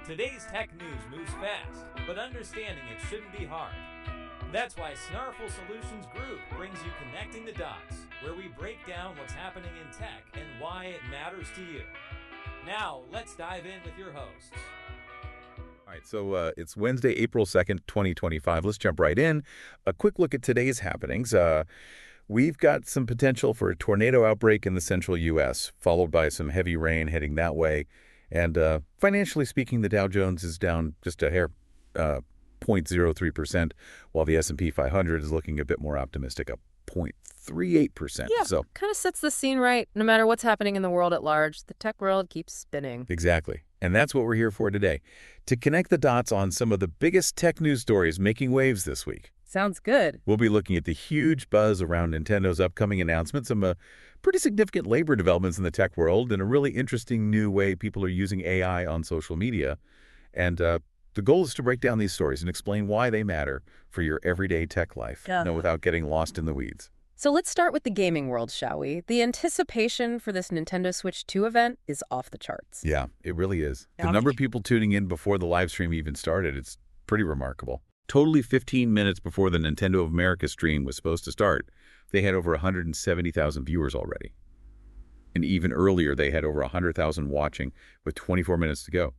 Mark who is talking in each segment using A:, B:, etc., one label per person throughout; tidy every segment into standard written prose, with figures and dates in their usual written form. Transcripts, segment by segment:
A: Today's tech news moves fast, but understanding it shouldn't be hard. That's why Snarful Solutions Group brings you Connecting the Dots, where we break down what's happening in tech and why it matters to you. Now, let's dive in with your hosts.
B: All right, so it's Wednesday, April 2nd, 2025. Let's jump right in. A quick look at today's happenings. We've got some potential for a tornado outbreak in the central U.S., followed by some heavy rain heading that way. And financially speaking, the Dow Jones is down just a hair, 0.03%, while the S&P 500 is looking a bit more optimistic, up 0.38%.
C: Yeah,
B: so
C: kind of sets the scene right. No matter what's happening in the world at large, the tech world keeps spinning.
B: Exactly. And that's what we're here for today, to connect the dots on some of the biggest tech news stories making waves this week.
C: Sounds good.
B: We'll be looking at the huge buzz around Nintendo's upcoming announcements, some pretty significant labor developments in the tech world, and a really interesting new way people are using AI on social media. And the goal is to break down these stories and explain why they matter for your everyday tech life, without getting lost in the weeds.
C: So let's start with the gaming world, shall we? The anticipation for this Nintendo Switch 2 event is off the charts.
B: Yeah, it really is. The number of people tuning in before the live stream even started, it's pretty remarkable. Totally 15 minutes before the Nintendo of America stream was supposed to start, they had over 170,000 viewers already. And even earlier, they had over 100,000 watching with 24 minutes to go.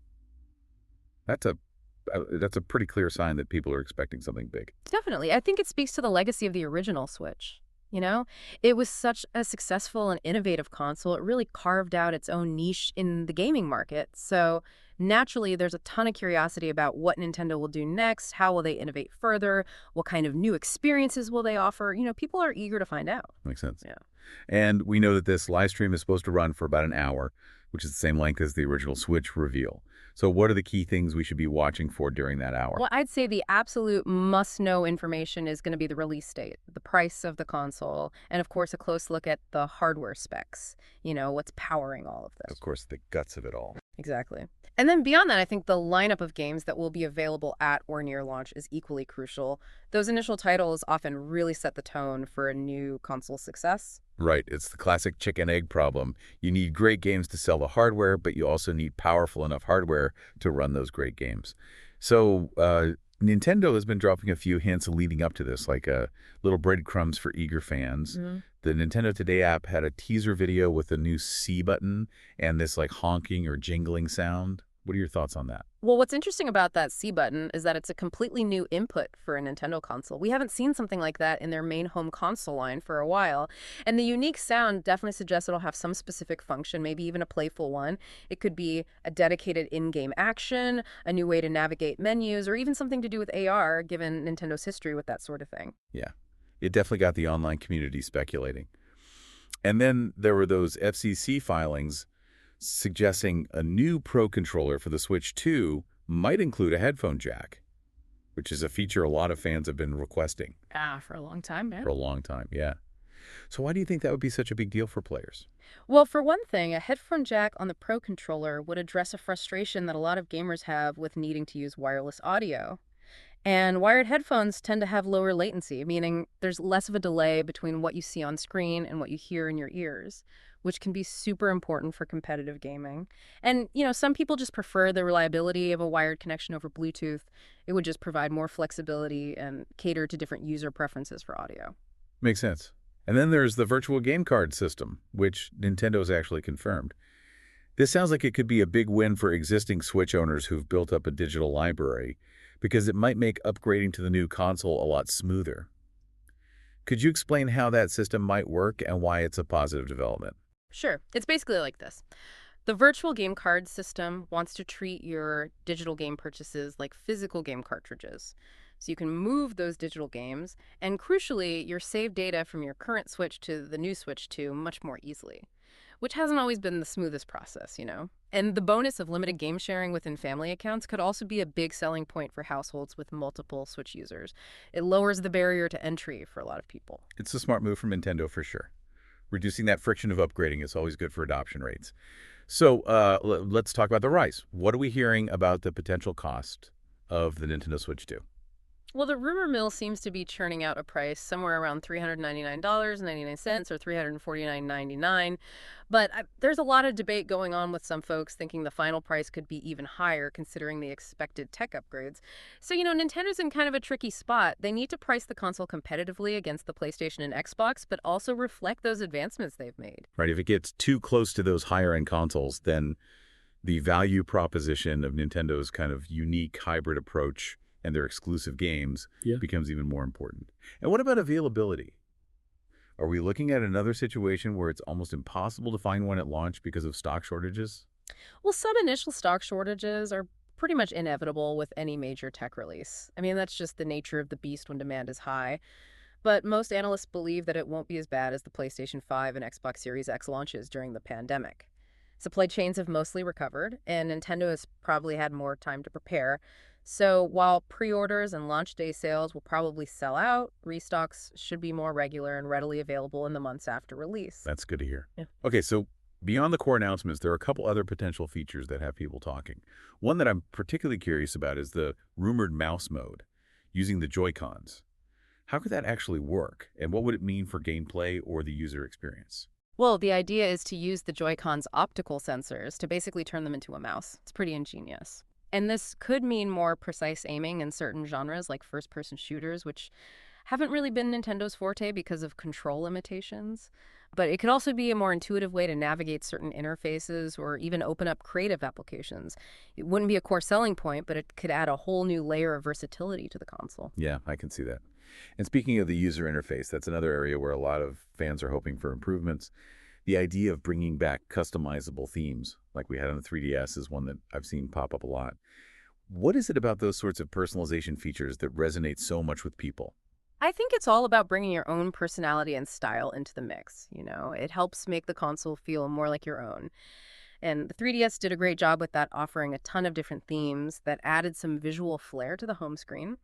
B: That's a pretty clear sign that people are expecting something big.
C: Definitely. I think it speaks to the legacy of the original Switch. You know, it was such a successful and innovative console. It really carved out its own niche in the gaming market. So naturally, there's a ton of curiosity about what Nintendo will do next. How will they innovate further? What kind of new experiences will they offer? You know, people are eager to find out.
B: Makes sense.
C: Yeah.
B: And we know that this live stream is supposed to run for about an hour, which is the same length as the original Switch reveal. So what are the key things we should be watching for during that hour?
C: Well, I'd say the absolute must-know information is going to be the release date, the price of the console, and of course a close look at the hardware specs. You know, what's powering all of this.
B: Of course, the guts of it all.
C: Exactly. And then beyond that, I think the lineup of games that will be available at or near launch is equally crucial. Those initial titles often really set the tone for a new console success.
B: Right. It's the classic chicken-egg problem. You need great games to sell the hardware, but you also need powerful enough hardware to run those great games. So Nintendo has been dropping a few hints leading up to this, like little breadcrumbs for eager fans.
C: Mm-hmm.
B: The Nintendo Today app had a teaser video with a new C button and this like honking or jingling sound. What are your thoughts on that?
C: Well, what's interesting about that C button is that it's a completely new input for a Nintendo console. We haven't seen something like that in their main home console line for a while. And the unique sound definitely suggests it'll have some specific function, maybe even a playful one. It could be a dedicated in-game action, a new way to navigate menus, or even something to do with AR, given Nintendo's history with that sort of thing.
B: Yeah, it definitely got the online community speculating. And then there were those FCC filings suggesting a new Pro controller for the Switch 2 might include a headphone jack, which is a feature a lot of fans have been requesting.
C: For a long time, man.
B: For a long time, yeah. So why do you think that would be such a big deal for players?
C: Well, for one thing, a headphone jack on the Pro controller would address a frustration that a lot of gamers have with needing to use wireless audio. And wired headphones tend to have lower latency, meaning there's less of a delay between what you see on screen and what you hear in your ears, which can be super important for competitive gaming. And, you know, some people just prefer the reliability of a wired connection over Bluetooth. It would just provide more flexibility and cater to different user preferences for audio.
B: Makes sense. And then there's the virtual game card system, which Nintendo has actually confirmed. This sounds like it could be a big win for existing Switch owners who've built up a digital library, because it might make upgrading to the new console a lot smoother. Could you explain how that system might work and why it's a positive development?
C: Sure. It's basically like this. The virtual game card system wants to treat your digital game purchases like physical game cartridges. So you can move those digital games and, crucially, your saved data from your current Switch to the new Switch 2 much more easily, which hasn't always been the smoothest process, you know? And the bonus of limited game sharing within family accounts could also be a big selling point for households with multiple Switch users. It lowers the barrier to entry for a lot of people.
B: It's a smart move from Nintendo for sure. Reducing that friction of upgrading is always good for adoption rates. So let's talk about the price. What are we hearing about the potential cost of the Nintendo Switch 2?
C: Well, the rumor mill seems to be churning out a price somewhere around $399.99 or $349.99. But there's a lot of debate going on with some folks thinking the final price could be even higher considering the expected tech upgrades. So, Nintendo's in kind of a tricky spot. They need to price the console competitively against the PlayStation and Xbox, but also reflect those advancements they've made.
B: Right, if it gets too close to those higher-end consoles, then the value proposition of Nintendo's kind of unique hybrid approach and their exclusive games becomes even more important. And what about availability? Are we looking at another situation where it's almost impossible to find one at launch because of stock shortages?
C: Well, some initial stock shortages are pretty much inevitable with any major tech release. I mean, that's just the nature of the beast when demand is high. But most analysts believe that it won't be as bad as the PlayStation 5 and Xbox Series X launches during the pandemic. Supply chains have mostly recovered, and Nintendo has probably had more time to prepare. So while pre-orders and launch day sales will probably sell out, restocks should be more regular and readily available in the months after release.
B: That's good to hear.
C: Yeah.
B: Okay, so beyond the core announcements, there are a couple other potential features that have people talking. One that I'm particularly curious about is the rumored mouse mode, using the Joy-Cons. How could that actually work, and what would it mean for gameplay or the user experience?
C: Well, the idea is to use the Joy-Con's optical sensors to basically turn them into a mouse. It's pretty ingenious. And this could mean more precise aiming in certain genres like first-person shooters, which haven't really been Nintendo's forte because of control limitations. But it could also be a more intuitive way to navigate certain interfaces or even open up creative applications. It wouldn't be a core selling point, but it could add a whole new layer of versatility to the console.
B: Yeah, I can see that. And speaking of the user interface, that's another area where a lot of fans are hoping for improvements. The idea of bringing back customizable themes, like we had on the 3DS, is one that I've seen pop up a lot. What is it about those sorts of personalization features that resonate so much with people?
C: I think it's all about bringing your own personality and style into the mix. It helps make the console feel more like your own. And the 3DS did a great job with that, offering a ton of different themes that added some visual flair to the home screen.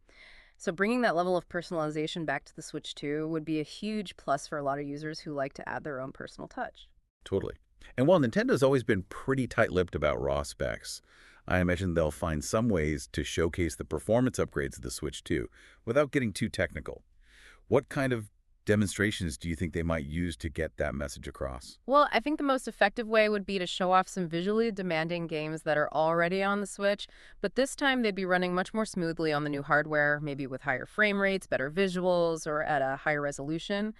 C: So bringing that level of personalization back to the Switch 2 would be a huge plus for a lot of users who like to add their own personal touch.
B: Totally. And while Nintendo's always been pretty tight-lipped about raw specs, I imagine they'll find some ways to showcase the performance upgrades of the Switch 2 without getting too technical. What kind of demonstrations do you think they might use to get that message across?
C: Well, I think the most effective way would be to show off some visually demanding games that are already on the Switch, but this time they'd be running much more smoothly on the new hardware, maybe with higher frame rates, better visuals, or at a higher resolution.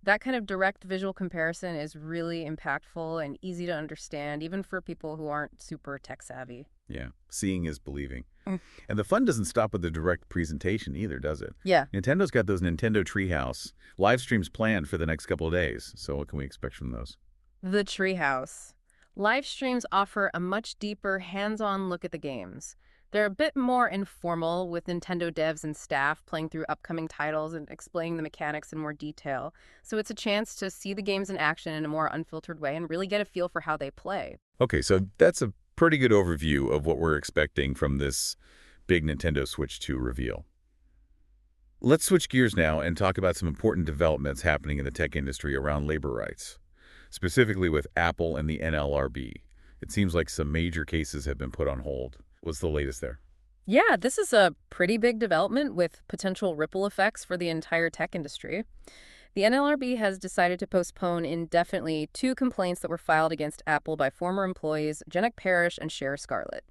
C: That kind of direct visual comparison is really impactful and easy to understand, even for people who aren't super tech savvy.
B: Yeah, seeing is believing. And the fun doesn't stop with the direct presentation either, does it?
C: Yeah.
B: Nintendo's got those Nintendo Treehouse live streams planned for the next couple of days. So what can we expect from those?
C: The Treehouse. Live streams offer a much deeper, hands-on look at the games. They're a bit more informal, with Nintendo devs and staff playing through upcoming titles and explaining the mechanics in more detail. So it's a chance to see the games in action in a more unfiltered way and really get a feel for how they play.
B: Okay, so that's a pretty good overview of what we're expecting from this big Nintendo Switch 2 reveal. Let's switch gears now and talk about some important developments happening in the tech industry around labor rights, specifically with Apple and the NLRB. It seems like some major cases have been put on hold. What's the latest there?
C: Yeah, this is a pretty big development with potential ripple effects for the entire tech industry. The NLRB has decided to postpone indefinitely 2 complaints that were filed against Apple by former employees Jenik Parrish and Cher Scarlett.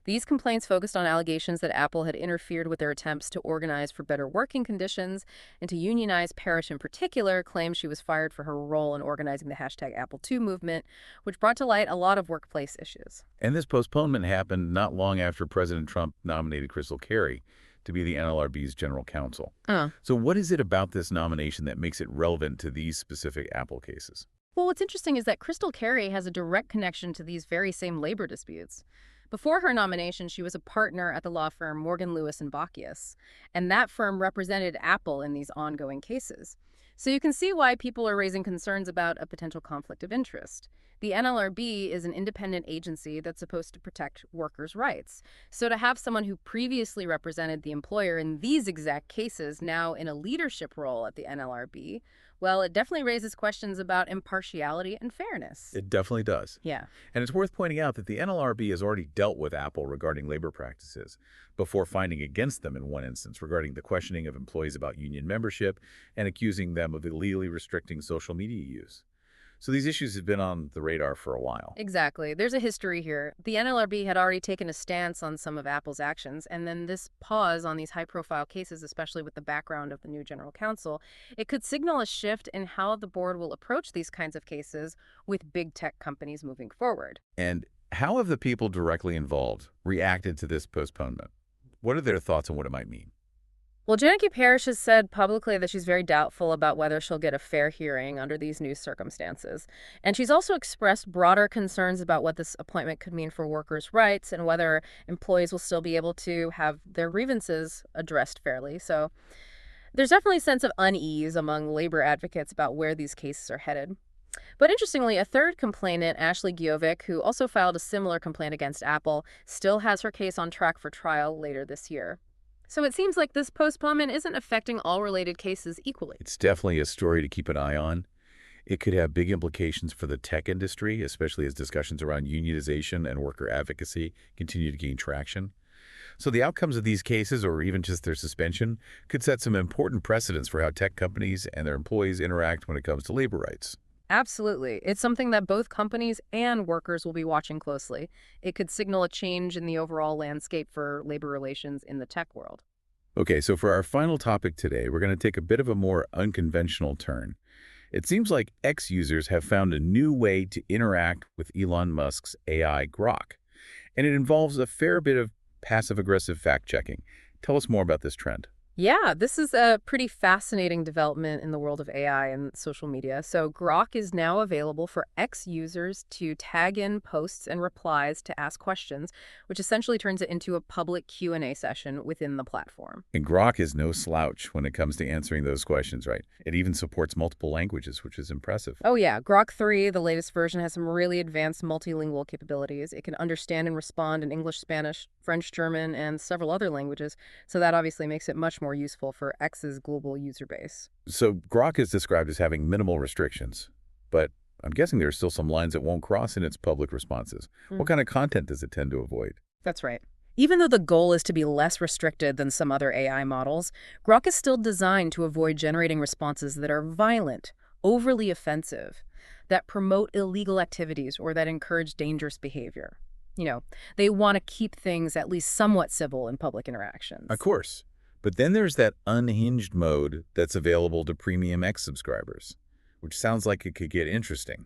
C: These complaints focused on allegations that Apple had interfered with their attempts to organize for better working conditions, and to unionize. Parrish in particular claimed she was fired for her role in organizing the #Apple2 movement, which brought to light a lot of workplace issues.
B: And this postponement happened not long after President Trump nominated Crystal Carey to be the NLRB's general counsel. So what is it about this nomination that makes it relevant to these specific Apple cases?
C: Well, what's interesting is that Crystal Carey has a direct connection to these very same labor disputes. Before her nomination, she was a partner at the law firm Morgan, Lewis & Bockius, and that firm represented Apple in these ongoing cases. So you can see why people are raising concerns about a potential conflict of interest. The NLRB is an independent agency that's supposed to protect workers' rights. So to have someone who previously represented the employer in these exact cases now in a leadership role at the NLRB, well, it definitely raises questions about impartiality and fairness.
B: It definitely does.
C: Yeah.
B: And it's worth pointing out that the NLRB has already dealt with Apple regarding labor practices before finding against them in one instance regarding the questioning of employees about union membership and accusing them of illegally restricting social media use. So these issues have been on the radar for a while.
C: Exactly. There's a history here. The NLRB had already taken a stance on some of Apple's actions, and then this pause on these high-profile cases, especially with the background of the new general counsel, it could signal a shift in how the board will approach these kinds of cases with big tech companies moving forward.
B: And how have the people directly involved reacted to this postponement? What are their thoughts on what it might mean?
C: Well, Janneke Parish has said publicly that she's very doubtful about whether she'll get a fair hearing under these new circumstances. And she's also expressed broader concerns about what this appointment could mean for workers' rights and whether employees will still be able to have their grievances addressed fairly. So there's definitely a sense of unease among labor advocates about where these cases are headed. But interestingly, a third complainant, Ashley Giovic, who also filed a similar complaint against Apple, still has her case on track for trial later this year. So it seems like this postponement isn't affecting all related cases equally.
B: It's definitely a story to keep an eye on. It could have big implications for the tech industry, especially as discussions around unionization and worker advocacy continue to gain traction. So the outcomes of these cases, or even just their suspension, could set some important precedents for how tech companies and their employees interact when it comes to labor rights.
C: Absolutely. It's something that both companies and workers will be watching closely. It could signal a change in the overall landscape for labor relations in the tech world.
B: Okay, so for our final topic today, we're going to take a bit of a more unconventional turn. It seems like X users have found a new way to interact with Elon Musk's AI Grok, and it involves a fair bit of passive-aggressive fact-checking. Tell us more about this trend.
C: Yeah, this is a pretty fascinating development in the world of AI and social media. So Grok is now available for X users to tag in posts and replies to ask questions, which essentially turns it into a public Q&A session within the platform.
B: And Grok is no slouch when it comes to answering those questions, right? It even supports multiple languages, which is impressive.
C: Oh yeah, Grok 3, the latest version, has some really advanced multilingual capabilities. It can understand and respond in English, Spanish, French, German, and several other languages, so that obviously makes it much more useful for X's global user base.
B: So Grok is described as having minimal restrictions, but I'm guessing there are still some lines it won't cross in its public responses. What kind of content does it tend to avoid?
C: That's right. Even though the goal is to be less restricted than some other AI models, Grok is still designed to avoid generating responses that are violent, overly offensive, that promote illegal activities, or that encourage dangerous behavior. You know, they want to keep things at least somewhat civil in public interactions.
B: Of course. But then there's that unhinged mode that's available to Premium X subscribers, which sounds like it could get interesting.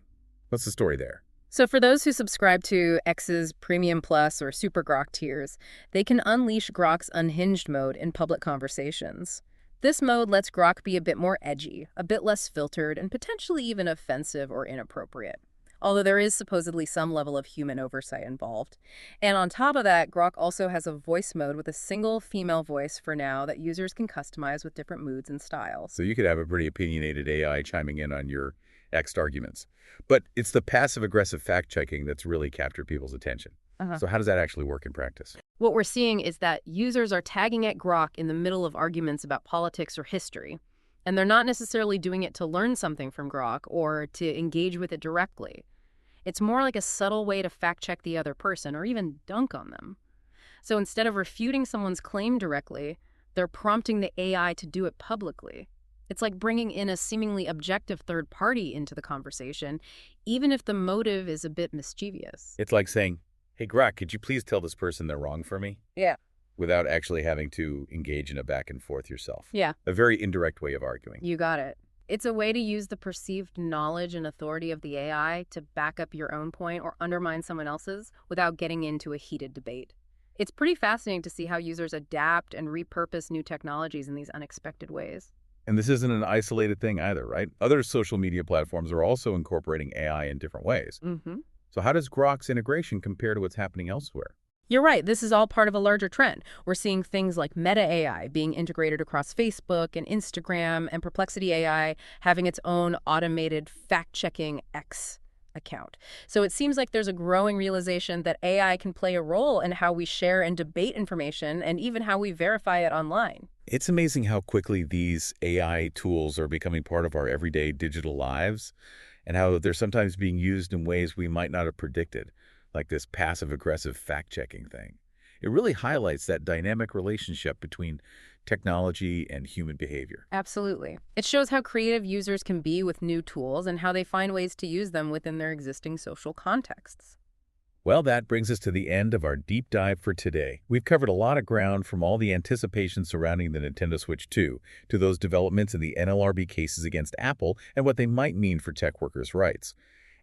B: What's the story there?
C: So for those who subscribe to X's Premium Plus or Super Grok tiers, they can unleash Grok's unhinged mode in public conversations. This mode lets Grok be a bit more edgy, a bit less filtered, and potentially even offensive or inappropriate, although there is supposedly some level of human oversight involved. And on top of that, Grok also has a voice mode with a single female voice for now that users can customize with different moods and styles.
B: So you could have a pretty opinionated AI chiming in on your X arguments. But it's the passive-aggressive fact-checking that's really captured people's attention. So how does that actually work in practice?
C: What we're seeing is that users are tagging at Grok in the middle of arguments about politics or history, and they're not necessarily doing it to learn something from Grok or to engage with it directly. It's more like a subtle way to fact-check the other person or even dunk on them. So instead of refuting someone's claim directly, they're prompting the AI to do it publicly. It's like bringing in a seemingly objective third party into the conversation, even if the motive is a bit mischievous.
B: It's like saying, hey, Grok, could you please tell this person they're wrong for me?
C: Yeah.
B: Without actually having to engage in a back and forth yourself.
C: Yeah.
B: A very indirect way of arguing.
C: You got it. It's a way to use the perceived knowledge and authority of the AI to back up your own point or undermine someone else's without getting into a heated debate. It's pretty fascinating to see how users adapt and repurpose new technologies in these unexpected ways.
B: And this isn't an isolated thing either, right? Other social media platforms are also incorporating AI in different ways. So how does Grok's integration compare to what's happening elsewhere?
C: You're right. This is all part of a larger trend. We're seeing things like Meta AI being integrated across Facebook and Instagram, and Perplexity AI having its own automated fact-checking X account. So it seems like there's a growing realization that AI can play a role in how we share and debate information and even how we verify it online.
B: It's amazing how quickly these AI tools are becoming part of our everyday digital lives and how they're sometimes being used in ways we might not have predicted, like this passive-aggressive fact-checking thing. It really highlights that dynamic relationship between technology and human behavior.
C: Absolutely. It shows how creative users can be with new tools and how they find ways to use them within their existing social contexts.
B: Well, that brings us to the end of our deep dive for today. We've covered a lot of ground, from all the anticipation surrounding the Nintendo Switch 2 to those developments in the NLRB cases against Apple and what they might mean for tech workers' rights.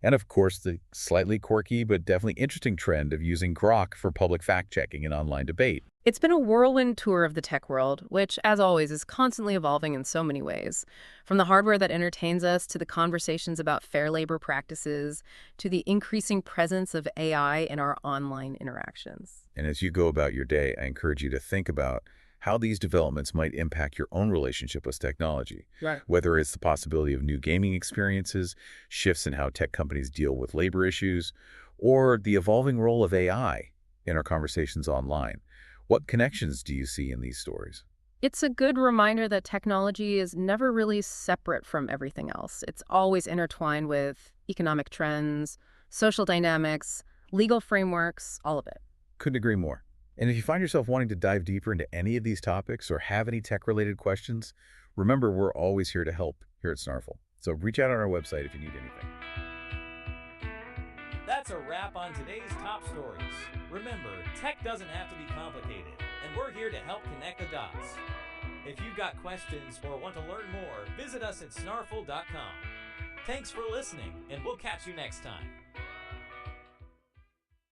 B: And of course, the slightly quirky but definitely interesting trend of using Grok for public fact-checking and online debate.
C: It's been a whirlwind tour of the tech world, which, as always, is constantly evolving in so many ways. From the hardware that entertains us to the conversations about fair labor practices to the increasing presence of AI in our online interactions.
B: And as you go about your day, I encourage you to think about how these developments might impact your own relationship with technology.
C: Right.
B: Whether it's the possibility of new gaming experiences, shifts in how tech companies deal with labor issues, or the evolving role of AI in our conversations online. What connections do you see in these stories?
C: It's a good reminder that technology is never really separate from everything else. It's always intertwined with economic trends, social dynamics, legal frameworks, all of it.
B: Couldn't agree more. And if you find yourself wanting to dive deeper into any of these topics or have any tech-related questions, remember we're always here to help here at Snarful. So reach out on our website if you need anything.
A: That's a wrap on today's top stories. Remember, tech doesn't have to be complicated, and we're here to help connect the dots. If you've got questions or want to learn more, visit us at snarful.com. Thanks for listening, and we'll catch you next time.